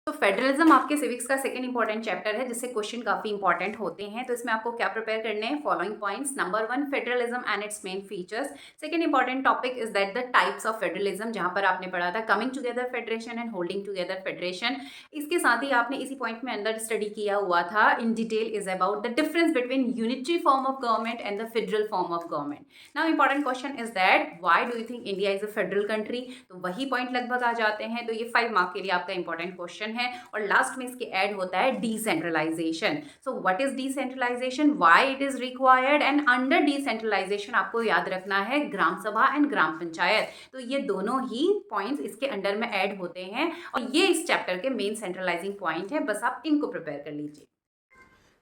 तो फेडरलिज्म आपके सिविक्स का सेकंड इंपॉर्टेंट चैप्टर है जिससे क्वेश्चन काफी इंपॉर्टेंट होते हैं। तो इसमें आपको क्या प्रिपेयर करने हैं, following points. Number 1, federalism and it's main features. Second important topic is that the types of federalism, जहां पर आपने पढ़ा था coming together federation and holding together federation. इसके साथ ही आपने इसी पॉइंट में अंदर स्टडी किया हुआ था in detail is about the difference between unitary form of government and the federal form of government. Now important question is that why do you think India is a federal country. तो वही point लगभग आ जाते हैं। तो ये 5 mark के लिए आपका इंपॉर्टेंट क्वेश्चन है। और लास्ट में इसके ऐड होता है decentralisation. So what is decentralisation, why it is required, and under decentralisation आपको याद रखना है ग्राम सभा एंड ग्राम पंचायत। तो ये दोनों ही पॉइंट्स इसके अंडर में ऐड होते हैं और ये इस चैप्टर के मेन सेंट्रलाइजिंग पॉइंट है। बस आप इनको प्रिपेयर कर लीजिए।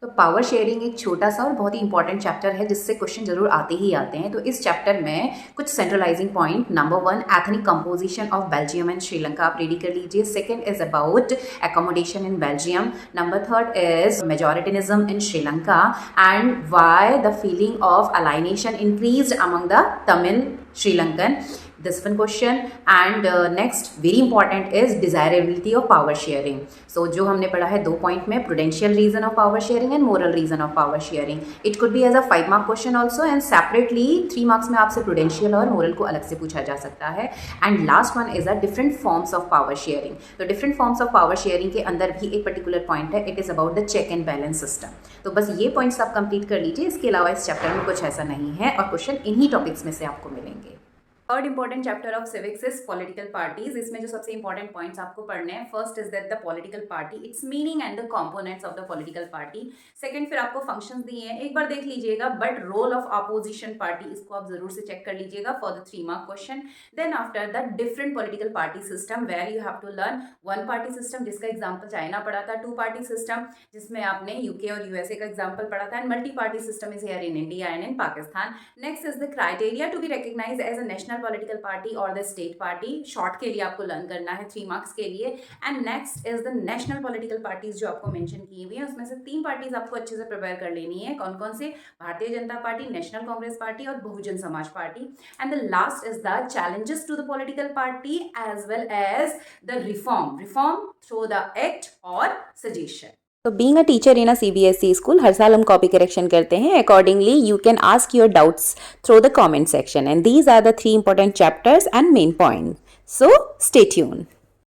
तो पावर शेयरिंग एक छोटा सा और बहुत ही इंपॉर्टेंट चैप्टर है जिससे क्वेश्चन जरूर आते ही आते हैं। तो इस चैप्टर में कुछ centralising point. Number 1, ethnic composition of Belgium and Sri Lanka, आप रेडी कर लीजिए। Second is about accommodation in Belgium. Number 3 is majoritarianism in Sri Lanka and why the feeling of alienation increased among the Tamil Sri Lankan, this one question. And next very important is desirability of power sharing. So जो हमने पढ़ा है 2 point में, prudential reason of power sharing and moral reason of power sharing. It could be as a 5 mark question also and separately 3 marks में आपसे prudential और moral को अलग से पूछा जा सकता है. And last one is a different forms of power sharing. तो different forms of power sharing के अंदर भी एक particular point है, it is about the check and balance system. तो बस ये points आप complete कर लीजिए। इसके अलावा इस चैप्टर में कुछ ऐसा नहीं है और क्वेश्चन इन्हीं टॉपिक्स में से आपको मिलेंगे। Third important chapter of civics is political parties. इसमें जो सबसे इंपॉर्टेंट पॉइंट्स आपको पढ़ने हैं, first is that the political party, its meaning and the components of the political party. Second फिर आपको फंक्शंस दिए हैं, एक बार देख लीजिएगा, but role of opposition party इसको आप जरूर से चेक कर लीजिएगा for the 3 mark question. Then after the different political party system where you have to learn 1 party system जिसका एग्जाम्पल चाइना पढ़ा था, 2 पार्टी सिस्टम जिसमें आपने यूके और यूएसए का एग्जाम्पल पढ़ा था, and multi party system is here in India and in Pakistan. Next is the criteria to be recognised as a national political party और द स्टेट पार्टी, शॉर्ट के लिए आपको लर्न करना है 3 मार्क्स के लिए। And next is the national political parties जो आपको मेंशन की हुई है, उसमें से 3 पार्टीज आपको अच्छे से प्रिपेयर कर लेनी है। कौन कौन से, Bharatiya Janata party, national Congress party और Bahujan Samaj Party. And the last is the challenges to the political party as well as the reform through the act और सजेशन। तो being a teacher in a CBSE school, हर साल हम कॉपी करेक्शन करते हैं। Accordingly you can ask your doubts through the comment section and these are the 3 important chapters and main point. So stay tune.